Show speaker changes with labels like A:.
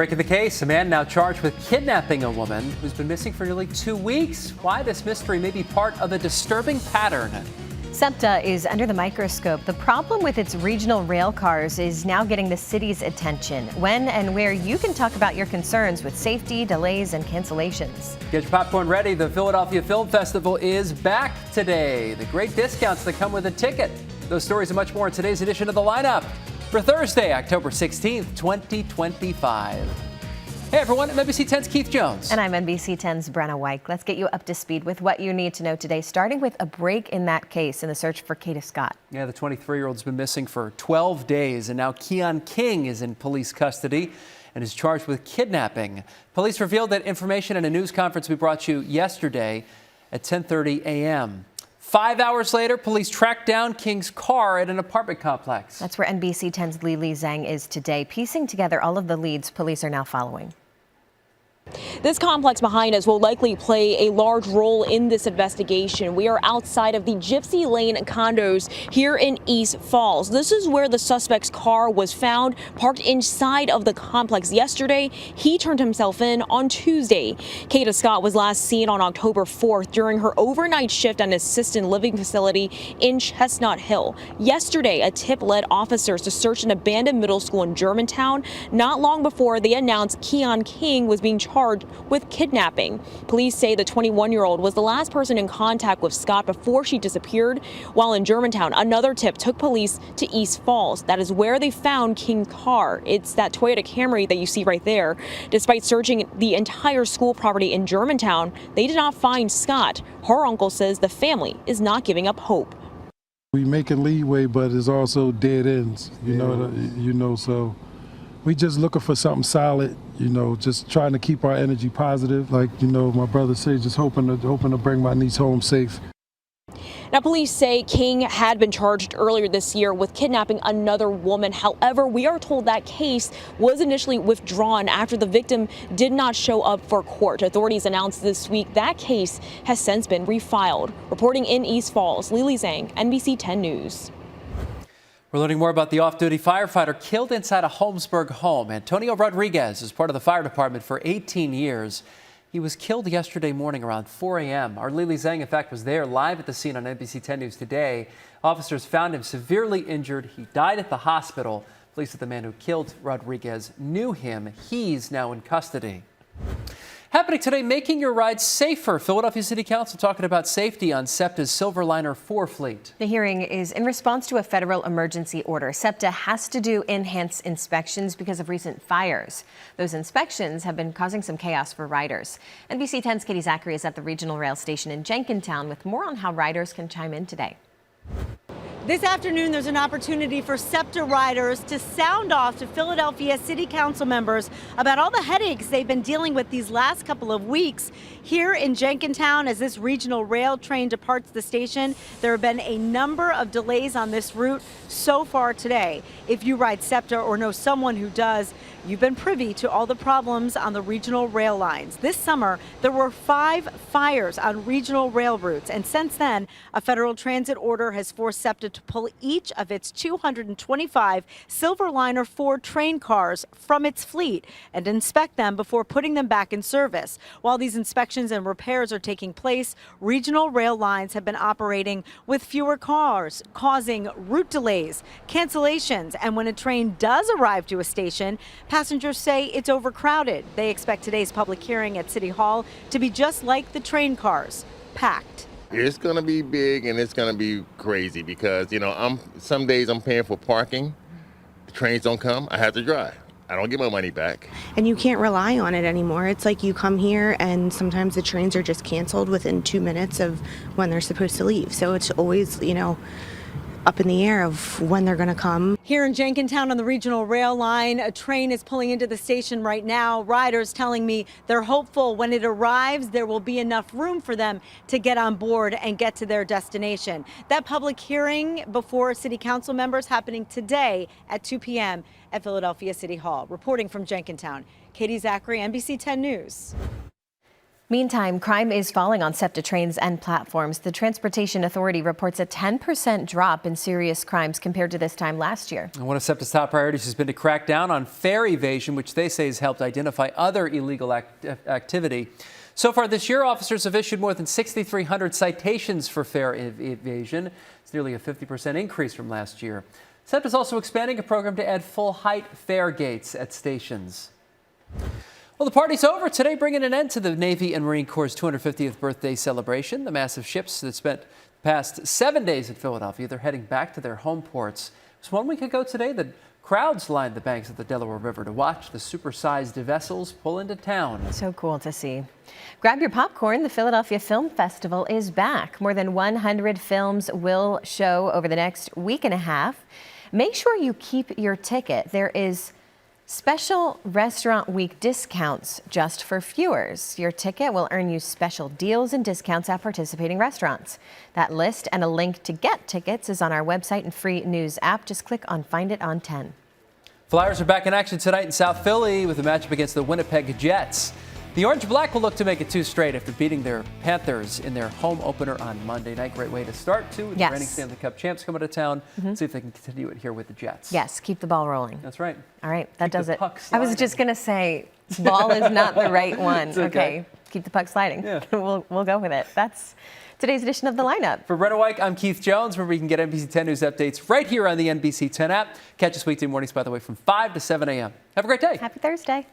A: Breaking the case, a man now charged with kidnapping a woman who's been missing for nearly 2 weeks. Why this mystery may be part of a disturbing pattern.
B: SEPTA is under the microscope. The problem with its regional rail cars is now getting the city's attention. When and where you can talk about your concerns with safety, delays, and cancellations.
A: Get your popcorn ready. The Philadelphia Film Festival is back today. The great discounts that come with a ticket. Those stories and much more in today's edition of The Lineup for Thursday, October 16th, 2025. Hey everyone, I'm NBC 10's Keith Jones.
B: And I'm NBC 10's Brenna Weick. Let's get you up to speed with what you need to know today, starting with a break in that case in the search for Kada Scott.
A: Yeah, the 23-year-old's been missing for 12 days, and now Keon King is in police custody and is charged with kidnapping. Police revealed that information in a news conference we brought you yesterday at 10:30 a.m. 5 hours later, police tracked down King's car at an apartment complex.
B: That's where NBC 10's Lili Zheng is today, piecing together all of the leads police are now following.
C: This complex behind us will likely play a large role in this investigation. We are outside of the Gypsy Lane condos here in East Falls. This is where the suspect's car was found, parked inside of the complex yesterday. He turned himself in on Tuesday. Kada Scott was last seen on October 4th during her overnight shift at an assisted living facility in Chestnut Hill. Yesterday, a tip led officers to search an abandoned middle school in Germantown. Not long before they announced Keon King was being charged with kidnapping. Police say the 21-year-old was the last person in contact with Scott before she disappeared. While in Germantown, another tip took police to East Falls. That is where they found King's car. It's that Toyota Camry that you see right there. Despite searching the entire school property in Germantown, they did not find Scott. Her uncle says the family is not giving up hope.
D: We making leeway, but it's also dead ends, so we just looking for something solid, just trying to keep our energy positive. Like, my brother said, just hoping to bring my niece home safe.
C: Now, police say King had been charged earlier this year with kidnapping another woman. However, we are told that case was initially withdrawn after the victim did not show up for court. Authorities announced this week that case has since been refiled. Reporting in East Falls, Lili Zheng, NBC 10 News.
A: We're learning more about the off-duty firefighter killed inside a Holmesburg home. Antonio Rodriguez is part of the fire department for 18 years. He was killed yesterday morning around 4 a.m. Our Lili Zheng, in fact, was there live at the scene on NBC 10 News today. Officers found him severely injured. He died at the hospital. Police said the man who killed Rodriguez knew him. He's now in custody. Happening today, making your ride safer. Philadelphia City Council talking about safety on SEPTA's Silverliner IV fleet.
B: The hearing is in response to a federal emergency order. SEPTA has to do enhanced inspections because of recent fires. Those inspections have been causing some chaos for riders. NBC 10's Katy Zachry is at the regional rail station in Jenkintown with more on how riders can chime in today.
E: This afternoon, there's an opportunity for SEPTA riders to sound off to Philadelphia City Council members about all the headaches they've been dealing with these last couple of weeks. Here in Jenkintown, as this regional rail train departs the station, there have been a number of delays on this route so far today. If you ride SEPTA or know someone who does, you've been privy to all the problems on the regional rail lines. This summer, there were 5 fires on regional rail routes, and since then, a federal transit order has forced SEPTA to pull each of its 225 Silverliner IV train cars from its fleet and inspect them before putting them back in service. While these inspections and repairs are taking place, regional rail lines have been operating with fewer cars, causing route delays, cancellations, and when a train does arrive to a station, passengers say it's overcrowded. They expect today's public hearing at City Hall to be just like the train cars, packed.
F: It's going to be big and it's going to be crazy because, some days I'm paying for parking. The trains don't come. I have to drive. I don't get my money back.
G: And you can't rely on it anymore. It's like you come here and sometimes the trains are just canceled within 2 minutes of when they're supposed to leave. So it's always, up in the air of when they're going to come.
E: Here in Jenkintown on the regional rail line, a train is pulling into the station right now. Riders telling me they're hopeful when it arrives there will be enough room for them to get on board and get to their destination. That public hearing before City Council members happening today at 2 p.m. at Philadelphia City Hall. Reporting from Jenkintown, Katy Zachry, NBC 10 News.
B: Meantime, crime is falling on SEPTA trains and platforms. The Transportation Authority reports a 10% drop in serious crimes compared to this time last year.
A: And one of SEPTA's top priorities has been to crack down on fare evasion, which they say has helped identify other illegal activity. So far this year, officers have issued more than 6,300 citations for fare evasion. It's nearly a 50% increase from last year. SEPTA is also expanding a program to add full-height fare gates at stations. Well, the party's over today, bringing an end to the Navy and Marine Corps' 250th birthday celebration. The massive ships that spent the past 7 days in Philadelphia, they're heading back to their home ports. It was 1 week ago today that crowds lined the banks of the Delaware River to watch the supersized vessels pull into town.
B: So cool to see. Grab your popcorn. The Philadelphia Film Festival is back. More than 100 films will show over the next week and a half. Make sure you keep your ticket. There is special Restaurant Week discounts just for viewers. Your ticket will earn you special deals and discounts at participating restaurants. That list and a link to get tickets is on our website and free news app. Just click on Find It on 10.
A: Flyers are back in action tonight in South Philly with a matchup against the Winnipeg Jets. The Orange Black will look to make it 2 straight after beating their Panthers in their home opener on Monday night. Great way to start, too. The reigning Stanley Cup champs coming to town. See if they can continue it here with the Jets.
B: Yes, keep the ball rolling.
A: That's right.
B: All right, that does it.
A: Puck
B: I was just going to say, ball is not the right one. Okay, keep the puck sliding.
A: Yeah.
B: We'll go with it. That's today's edition of The Lineup.
A: For Brenna, Weick, I'm Keith Jones, where we can get NBC 10 News updates right here on the NBC 10 app. Catch us weekday mornings, by the way, from 5 to 7 a.m. Have a great day.
B: Happy Thursday.